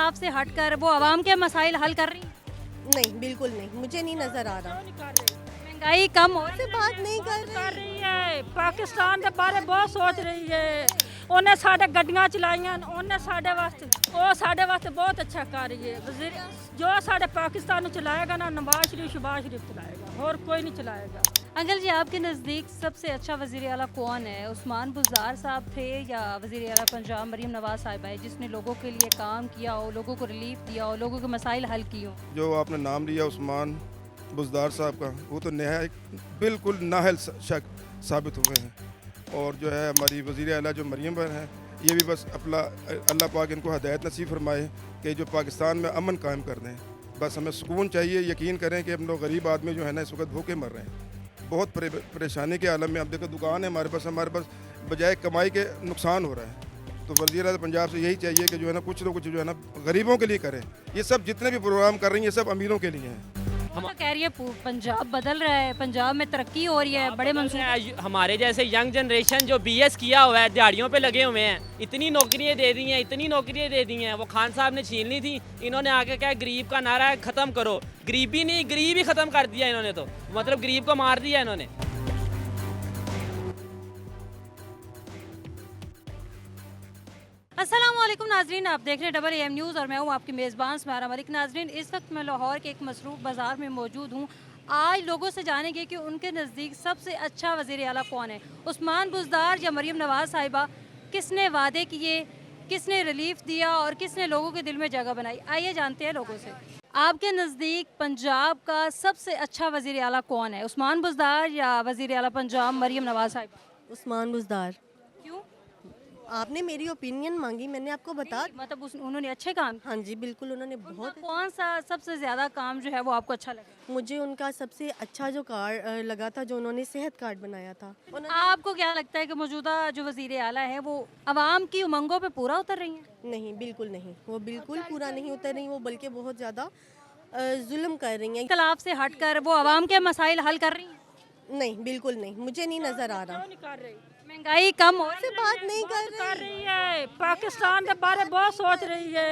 इख्तलाफ से हटकर वो आवाम के मसाइल हल कर रही हैं? नहीं, बिल्कुल नहीं, मुझे नहीं नज़र आ रहा। महंगाई कम हो रही से बात नहीं कर ਕਰ रही। ਰਹੀ ਹੈ ਪਾਕਿਸਤਾਨ ਦੇ ਬਾਰੇ ਬਹੁਤ ਸੋਚ ਰਹੀ ਹੈ ਉਹਨੇ ਸਾਡੇ ਗੱਡੀਆਂ ਚਲਾਈਆਂ ਉਹਨੇ ਸਾਡੇ ਵਾਸਤੇ ਬਹੁਤ ਅੱਛਾ ਕਰ ਰਹੀ ਹੈ ਵਜ਼ੀਰ ਜੋ ਸਾਡੇ ਪਾਕਿस्तान ਨੂੰ ਚਲਾਏਗਾ ਨਾ ਨਵਾਜ਼ शबाज शरीफ चलाएगा और कोई नहीं चलाएगा। अंकल जी, आपके नज़दीक सबसे अच्छा वज़ीर आला कौन है? उस्मान बुज़दार साहब थे या वज़ीर आला पंजाब मरीम नवाज़ साहिबा है, जिसने लोगों के लिए काम किया हो, लोगों को रिलीफ दिया हो, लोगों के मसाइल हल किए हो? जो आपने नाम लिया उस्मान बुज़दार साहब का, वो तो नहायत बिल्कुल नाहल शक साबित हुए हैं। और जो है हमारी वज़ीर आला जो मरीम बहन है, ये भी बस अपना अल्लाह पाक इनको हदायत नसीब फरमाए कि जो पाकिस्तान में अमन कायम कर दें। बस हमें सुकून चाहिए। यकीन करें कि हम लोग गरीब आदमी जो है ना इस वक्त भूखे मर रहे हैं, बहुत परेशानी के आलम में। आप देखो दुकान है हमारे पास बजाय कमाई के नुकसान हो रहा है। तो वज़ीर आला पंजाब से यही चाहिए कि जो है ना कुछ ना कुछ जो है ना गरीबों के लिए करें। ये सब जितने भी प्रोग्राम कर रही हैं ये सब अमीरों के लिए हैं। हम तो कह रही है पंजाब बदल रहा है, पंजाब में तरक्की हो रही है, बड़े मंसूबे। हमारे जैसे यंग जनरेशन जो बीएस किया हुआ है, दिहाड़ियों पे लगे हुए हैं, इतनी नौकरियां दे दी हैं, इतनी नौकरियां दे दी हैं। वो खान साहब ने छीन ली थी, इन्होंने आके क्या गरीब का नारा है ख़त्म करो। गरीबी नहीं, गरीब ही ख़त्म कर दिया इन्होंने, तो मतलब गरीब को मार दिया इन्होंने। अस्सलामुअलैकुम नाजरीन, आप देख रहे हैं डबल एम न्यूज़ और मैं हूँ आपकी मेज़बान स्मारा मलिक। नाजरीन, इस वक्त मैं लाहौर के एक मसरूफ़ बाज़ार में मौजूद हूँ। आज लोगों से जानेंगे कि उनके नज़दीक सबसे अच्छा वज़ीर आला कौन है, उस्मान बुज़दार या मरीम नवाज़ साहिबा। किसने वादे किए, किसने रिलीफ दिया और किसने लोगों के दिल में जगह बनाई? आइए जानते हैं लोगों से। आपके नज़दीक पंजाब का सबसे अच्छा वज़ीर आला कौन है, उस्मान बुज़दार या वज़ीर आला पंजाब मरीम नवाज़ साहिबा? उस्मान बुज़दार। क्यों? आपने मेरी ओपिनियन मांगी, मैंने आपको बता। मतलब उन्होंने अच्छे काम किए। हाँ जी, बिल्कुल उन्होंने उनका बहुत। कौन सा सबसे ज़्यादा काम जो है वो आपको अच्छा लगा? मुझे उनका सबसे अच्छा जो कार्ड लगा था, जो उन्होंने सेहत कार्ड बनाया था। आपको क्या लगता है कि मौजूदा जो वज़ीर आला है वो आवाम की उमंगों पे पूरा उतर रही हैं? नहीं, बिल्कुल नहीं, वो बिल्कुल पूरा नहीं उतर रही, वो बल्कि बहुत ज़्यादा जुल्म कर रही हैं। इख्तलाफ से हटकर वो आवाम के मसाइल हल कर रही हैं? नहीं, बिल्कुल नहीं, मुझे नहीं नज़र आ रहा। नहीं कर रही महंगाई कम हो रही से बात नहीं कर ਕਰ रही। ਰਹੀ ਹੈ ਪਾਕਿस्तान ਦੇ ਬਾਰੇ ਬਹੁਤ ਸੋਚ ਰਹੀ ਹੈ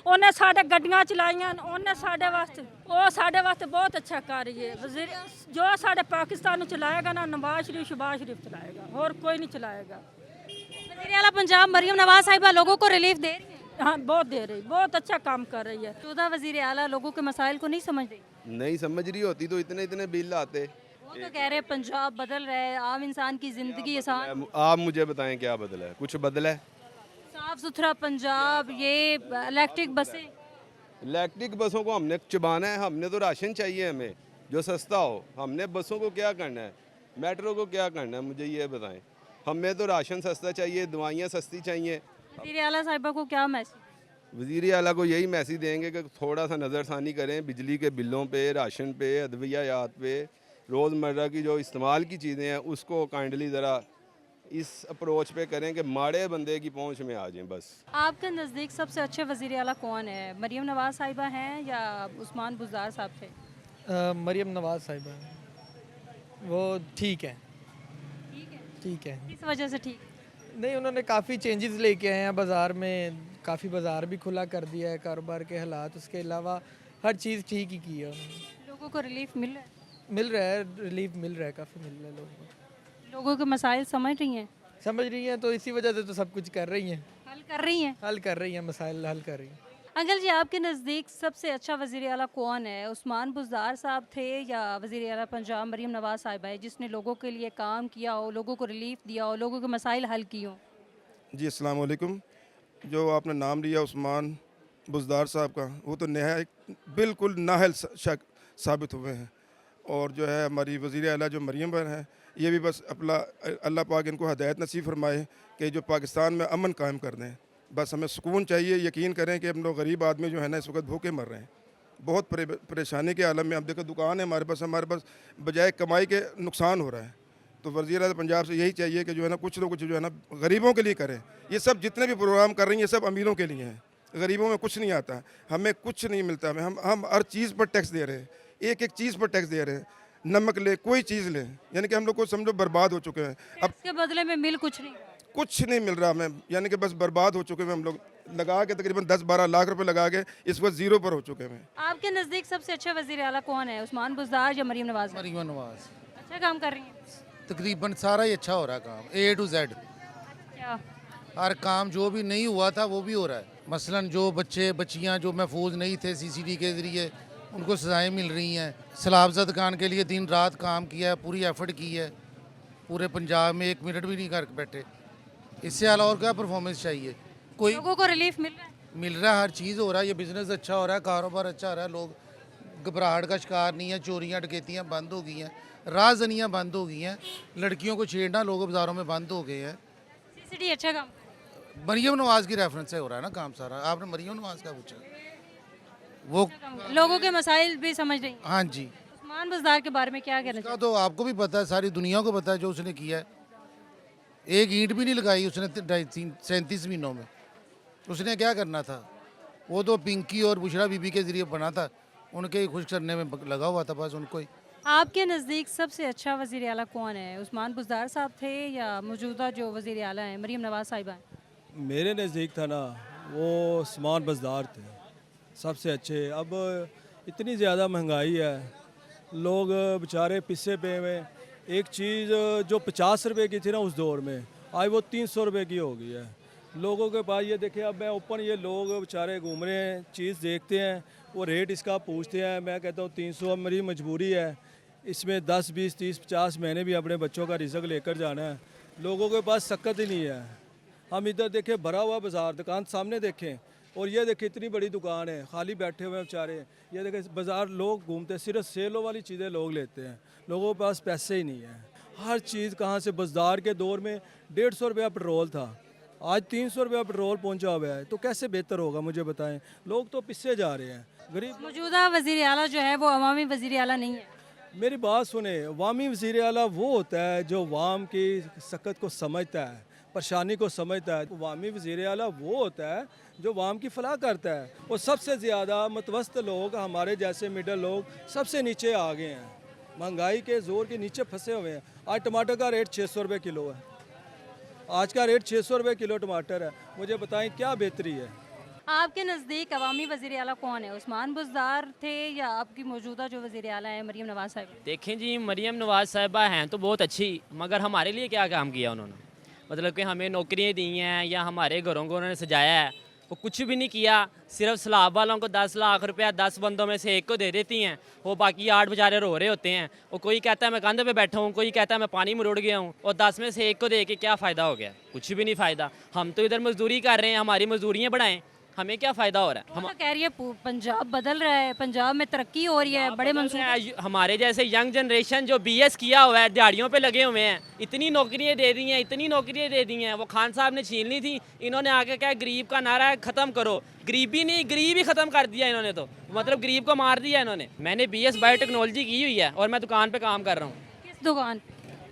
ਉਹਨੇ ਸਾਡੇ ਗੱਡੀਆਂ ਚਲਾਈਆਂ ਉਹਨੇ ਸਾਡੇ ਵਾਸਤੇ ਬਹੁਤ ਅੱਛਾ ਕਰ ਰਹੀ ਹੈ ਵਜ਼ੀਰ ਜੋ ਸਾਡੇ ਪਾਕਿस्तान ਨੂੰ ਚਲਾਏਗਾ ਨਾ ਨਵਾਜ਼ शबाज शरीफ चलाएगा और कोई नहीं चलाएगा। वज़ीर आला पंजाब मरीम नवाज़ साहिबा लोगों को रिलीफ दे रही है। हाँ बहुत दे रही, बहुत अच्छा काम कर रही है। मौजूदा वज़ीर आला लोगों के मसाइल को नहीं समझ रही। नहीं समझ रही होती तो इतने इतने बिल आते। वो तो कह रहे हैं पंजाब बदल रहा है, आम इंसान की ज़िंदगी आसान, आप मुझे बताएं क्या बदला है? कुछ बदला है? साफ़ सुथरा पंजाब, ये इलेक्ट्रिक बसें। इलेक्ट्रिक बसों को हमने चबाना है, हमने तो राशन चाहिए हमें जो सस्ता हो। हमने बसों को क्या करना है, मेट्रो को क्या करना है, मुझे ये बताएं। हमें तो राशन सस्ता चाहिए, दवाइयाँ सस्ती चाहिए। वज़ीर आला साहिबा को क्या मैसेज? वज़ीर आला को यही मैसेज देंगे कि थोड़ा सा नज़रसानी करें बिजली के बिलों पे, राशन पे, अद्वियात पे, रोज़मर्रा की जो इस्तेमाल की चीज़ें हैं उसको काइंडली ज़रा इस अप्रोच पे करें कि माड़े बंदे की पहुंच में आ जाएं बस। आपके नज़दीक सबसे अच्छे वज़ीर आला कौन है, मरीम नवाज़ साहिबा हैं या उस्मान बुज़दार साहब थे? मरीम नवाज़ साहिबा वो ठीक है। ठीक है। ठीक है, किस वजह से ठीक? नहीं उन्होंने काफ़ी चेंजेस लेके आए हैं बाज़ार में, काफ़ी बाज़ार भी खुला कर दिया है, कारोबार के हालात, उसके अलावा हर चीज़ ठीक ही की है उन्होंने। लोगों को रिलीफ मिल रहा है? मिल रहा है, रिलीफ मिल रहा है, काफ़ी मिल रहा है लोगों को। लोगों के मसाइल समझ रही हैं, समझ रही हैं तो इसी वजह से तो सब कुछ कर रही हैं, हल कर रही हैं। हल कर रही हैं, मसाइल हल कर रही हैं। अंकल जी, आपके नज़दीक सबसे अच्छा वज़ीर आला कौन है, उस्मान बुज़दार साहब थे या वज़ीर आला पंजाब मरीम नवाज़ साहिबा है, जिसने लोगों के लिए काम किया हो, लोगों को रिलीफ दिया हो, लोगों के मसाइल हल किए हों? जी अस्सलाम वालेकुम। जो आपने नाम लिया उस्मान बुज़दार साहब का, वो तो नहायत बिल्कुल नाहल शक साबित हुए हैं। और जो है हमारी वज़ीर आला जो मरीम बहन है, ये भी बस अपना अल्लाह पाक इनको हदायत नसीब फरमाए कि जो पाकिस्तान में अमन कायम कर दें। बस हमें सुकून चाहिए। यकीन करें कि हम लोग गरीब आदमी जो है ना इस वक्त भूखे मर रहे हैं, बहुत परेशानी के आलम में। अब देखो दुकान है हमारे पास बजाय कमाई के नुकसान हो रहा है। तो वज़ीर आला पंजाब से यही चाहिए कि जो है ना कुछ जो है ना गरीबों के लिए करें। ये सब जितने भी प्रोग्राम कर रही हैं ये सब अमीरों के लिए हैं, गरीबों में कुछ नहीं आता, हमें कुछ नहीं मिलता। हम हर चीज़ पर टैक्स दे रहे हैं, एक एक चीज़ पर टैक्स दे रहे हैं। नमक ले, कोई चीज़ ले, यानी कि हम लोग को समझो बर्बाद हो चुके हैं। अब इसके बदले में मिल कुछ नहीं। कुछ नहीं मिल रहा हमें, यानी कि बस बर्बाद हो चुके हैं हम लोग। लगा के तकरीबन 10-12 लाख रुपए लगा के इस वक्त ज़ीरो पर हो चुके हैं। आपके नज़दीक सबसे अच्छा वज़ीर आला कौन है, उस्मान बुज़दार या मरीम नवाज़? मरीम नवाज अच्छा काम कर रही हैं। तकरीबन सारा ही अच्छा हो रहा है काम, A to Z। क्या हर काम जो भी नहीं हुआ था वो भी हो रहा है। मसलन जो बच्चे बच्चियां जो महफूज नहीं थे CCD के ज़रिए उनको सज़ाएँ मिल रही हैं। सलाबजद खान के लिए दिन रात काम किया है, पूरी एफर्ट की है, पूरे पंजाब में 1 मिनट भी नहीं कर बैठे। इससे अलावा और क्या परफॉर्मेंस चाहिए? कोई लोगों को रिलीफ मिल रहा है? मिल रहा है, हर चीज़ हो रहा है, ये बिज़नेस अच्छा हो रहा है, कारोबार अच्छा हो रहा है, लोग घबराहट का शिकार नहीं है, चोरियाँ डकैतियाँ बंद हो गई हैं, राजनियाँ बंद हो गई हैं, लड़कियों को छेड़ना लोगों बाज़ारों में बंद हो गए हैं। CCD अच्छा काम कर रही है। मरीम नवाज़ की रेफरेंस से हो रहा है ना काम सारा। आपने मरीम नवाज़ का पूछा, वो लोगों के मसाइल भी समझ रही हैं। हाँ जी, उस्मान बुज़दार के बारे में क्या कहना उसका तो आपको भी पता है, सारी दुनिया को पता है जो उसने किया है। एक ईंट भी नहीं लगाई उसने 37 महीनों में। उसने क्या करना था? वो तो पिंकी और बुशरा बीबी के ज़रिए बना था, उनके ही खुश करने में लगा हुआ था बस उनको ही। आपके नज़दीक सबसे अच्छा वज़ीर आला कौन है, उस्मान बुज़दार साहब थे या मौजूदा जो वज़ीर आला हैं मरीम नवाज़ साहिबा हैं? मेरे नज़दीक था ना वो उस्मान बुज़दार थे सबसे अच्छे। अब इतनी ज़्यादा महंगाई है, लोग बेचारे पिस्से पे में। एक चीज़ जो 50 रुपए की थी ना उस दौर में, आज वो 300 रुपए की हो गई है। लोगों के पास ये देखें, अब मैं ओपन, ये लोग बेचारे घूम रहे हैं, चीज़ देखते हैं, वो रेट इसका पूछते हैं। मैं कहता हूँ 300, अब मेरी मजबूरी है, इसमें 10, 20, 30, 50 मैंने भी अपने बच्चों का रिज़्क लेकर जाना है। लोगों के पास सकत ही नहीं है। हम इधर देखें भरा हुआ बाज़ार, दुकान सामने देखें, और ये देखें इतनी बड़ी दुकान है, खाली बैठे हुए हैं बेचारे। ये देखें बाज़ार लोग घूमते, सिर्फ सेलों वाली चीज़ें लोग लेते हैं, लोगों के पास पैसे ही नहीं है। हर चीज़ कहाँ से? बुज़दार के दौर में 150 रुपया पेट्रोल था, आज 300 रुपया पेट्रोल पहुंचा हुआ है, तो कैसे बेहतर होगा मुझे बताएं? लोग तो पिससे जा रहे हैं, गरीब। मौजूदा वज़ीर आला जो है वो अवामी वज़ीर आला नहीं है। मेरी बात सुने, अवामी वज़ीर आला वो होता है जो अवाम की सकत को समझता है, परेशानी को समझता है। अवामी वज़ीर आला वो होता है जो अवाम की फलाह करता है। और सबसे ज़्यादा मतवस्त लोग, हमारे जैसे मिडल लोग, सबसे नीचे आ गए हैं, महंगाई के ज़ोर के नीचे फंसे हुए हैं। आज टमाटर का रेट 600 रुपये किलो है, आज का रेट 600 रुपये किलो टमाटर है। मुझे बताएं क्या बेहतरी है? आपके नज़दीक अवामी वज़ीर आला कौन है, उस्मान बुज़दार थे या आपकी मौजूदा जो वज़ीर आला है मरीम नवाज़ साहिबा? देखें जी, मरीम नवाज़ साहिबा हैं तो बहुत अच्छी, मगर हमारे लिए क्या काम किया उन्होंने? मतलब कि हमें नौकरियाँ दी हैं या हमारे घरों को उन्होंने सजाया है? वो कुछ भी नहीं किया। सिर्फ सलाब वालों को 10 लाख रुपया 10 बंदों में से एक को दे देती हैं, वो बाकी 8 बेचारे रो रहे होते हैं। वो कोई कहता है मैं कंध पे बैठा हूँ, कोई कहता है मैं पानी में रुड़ गया हूँ, और 10 में से एक को दे के क्या फ़ायदा हो गया? कुछ भी नहीं फ़ायदा। हम तो इधर मजदूरी कर रहे हैं, हमारी मजदूरियाँ बढ़ाएं, हमें क्या फ़ायदा हो रहा है? हम कह रही है पंजाब बदल रहा है, पंजाब में तरक्की हो रही है, बड़े मंसूबे। हमारे जैसे यंग जनरेशन जो BS किया हुआ है, दिहाड़ियों पे लगे हुए हैं, इतनी नौकरियां दे दी हैं, इतनी नौकरियां दे दी हैं। वो खान साहब ने छीन ली थी, इन्होंने आके क्या गरीब का नारा है ख़त्म करो। गरीबी नहीं, गरीब ही ख़त्म कर दिया इन्होंने, तो मतलब गरीब को मार दिया इन्होंने। मैंने BS बायोटेक्नोलॉजी की हुई है और मैं दुकान पर काम कर रहा हूँ। किस दुकान?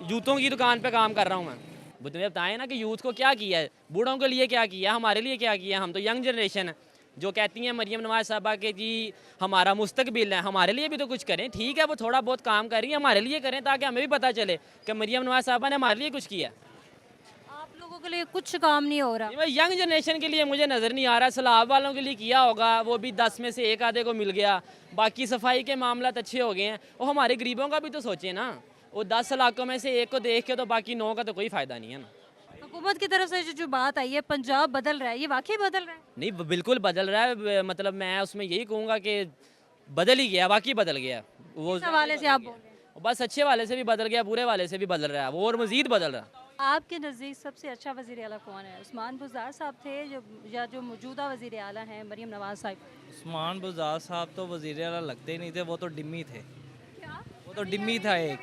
जूतों की दुकान पर काम कर रहा हूँ मैं। मुझे बताएं ना कि यूथ को क्या किया है, बूढ़ों के लिए क्या किया, हमारे लिए क्या किया? हम तो यंग जनरेशन है जो कहती हैं मरीम नवाज़ साहबा के जी हमारा मुस्तकबिल है, हमारे लिए भी तो कुछ करें। ठीक है, वो थोड़ा बहुत काम कर रही है, हमारे लिए करें ताकि हमें भी पता चले कि मरीम नवाज़ साहबा ने हमारे लिए कुछ किया। आप लोगों के लिए कुछ काम नहीं हो रहा? भाई यंग जनरेशन के लिए मुझे नज़र नहीं आ रहा। सलाब वालों के लिए किया होगा, वो भी 10 में से एक आधे को मिल गया। बाकी सफाई के मामला अच्छे हो गए हैं। वो हमारे गरीबों का भी तो सोचें ना, वो 10 इलाकों में से एक को देख के तो बाकी 9 का तो कोई फ़ायदा नहीं है ना। हुकूमत की तरफ से जो बात आई है पंजाब बदल रहा है, ये वाकई बदल रहा है? नहीं, बिल्कुल बदल रहा है। मतलब मैं उसमें यही कहूँगा कि बदल ही गया, वाकई बदल गया। वो इस हवाले से आप बोल रहे हैं? बस अच्छे वाले से भी बदल गया, बुरे वाले से भी बदल रहा है वो, और मज़ीद बदल रहा है। आपके नज़दीक सबसे अच्छा वज़ीर आला कौन है, उस्मान बुज़दार साहब थे या जो मौजूदा वज़ीर आला हैं मरीम नवाज़ साहिब? उस्मान बुज़दार साहब तो वज़ीर आला लगते ही नहीं थे, वो तो डिम्मी थे। क्या? वो तो डिम्मी था एक,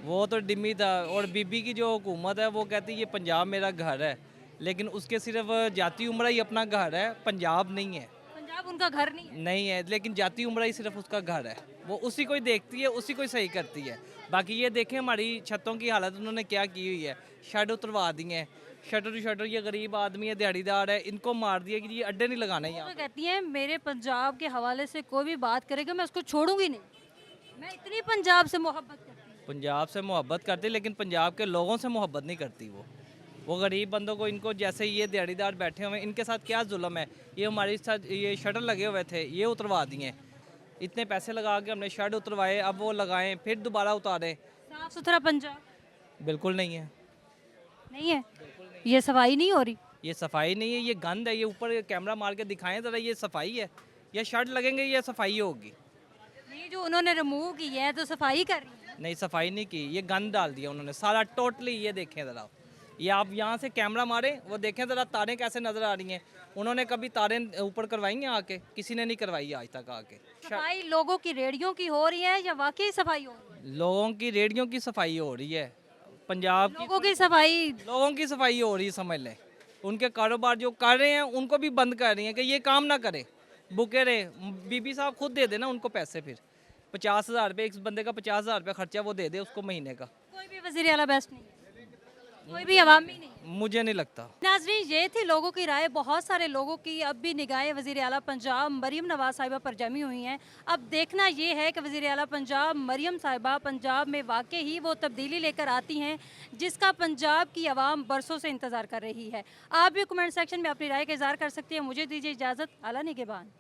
वो तो डिम्मी था। और बीबी की जो हुकूमत है वो कहती है ये पंजाब मेरा घर है, लेकिन उसके सिर्फ जाती उम्रा ही अपना घर है, पंजाब नहीं है। पंजाब उनका घर नहीं है? लेकिन जाती उम्रा ही सिर्फ उसका घर है, वो उसी को ही देखती है, उसी को ही सही करती है। बाकी ये देखें हमारी छतों की हालत उन्होंने क्या की हुई है, शेड उतरवा दिए हैं, शटर टू शटर। ये गरीब आदमी है, दिहाड़ीदार है, इनको मार दिया कि ये अड्डे नहीं लगाने यहाँ। वो कहती हैं मेरे पंजाब के हवाले से कोई भी बात करेगा मैं उसको छोड़ूंगी नहीं, मैं इतनी पंजाब से मोहब्बत करती हूँ। पंजाब से मोहब्बत करती, लेकिन पंजाब के लोगों से मोहब्बत नहीं करती। वो गरीब बंदों को, इनको जैसे ये दिहाड़ीदार बैठे हुए हैं, इनके साथ क्या जुल्म है। ये हमारे साथ ये शटर लगे हुए थे, ये उतरवा दिए। इतने पैसे लगा के हमने शर्ट उतरवाए, अब वो लगाएं फिर दोबारा उतारें। साफ सुथरा पंजाब बिल्कुल नहीं है, नहीं है, ये सफाई नहीं हो रही। ये सफाई नहीं है, ये गंद है। ये ऊपर कैमरा मार के दिखाएं ज़रा, ये सफाई है या शर्ट लगेंगे ये सफाई होगी? नहीं, जो उन्होंने रिमूव की है तो सफाई कर रही है। नहीं, सफाई नहीं की, ये गंद डाल दिया उन्होंने सारा टोटली। ये देखें ज़रा, ये आप यहाँ से कैमरा मारें, वो देखें ज़रा तारें कैसे नज़र आ रही हैं। उन्होंने कभी तारें ऊपर करवाई हैं आके? किसी ने नहीं करवाई आज तक आके। सफाई लोगों की रेडियो की हो रही है या वाकई सफाई हो रही है? लोगों की रेडियो की सफाई हो रही है, पंजाब की लोगों की सफाई लोगों की सफाई हो रही है, समझ लें। उनके कारोबार जो कर रहे हैं उनको भी बंद कर रही हैं कि ये काम ना करें, बुके रहे। बीबी साहब खुद दे देना उनको पैसे, फिर 50,000 रुपये, एक बंदे का 50,000 रुपये खर्चा वो दे दे उसको महीने का। कोई भी वजीर आला बेस्ट नहीं है, कोई भी अवामी नहीं। मुझे नहीं लगता। नाजरीन, ये थी लोगों की राय। बहुत सारे लोगों की अब भी निगाहें वज़ीर आला पंजाब मरीम नवाज साहिबा पर जमी हुई हैं। अब देखना ये है कि वज़ीर आला पंजाब मरीम साहिबा पंजाब में वाकई ही वो तब्दीली लेकर आती हैं जिसका पंजाब की आवाम बरसों से इंतज़ार कर रही है। आप भी कमेंट सेक्शन में अपनी राय का इज़हार कर सकती हैं। मुझे दीजिए इजाज़त। आला निगहबान।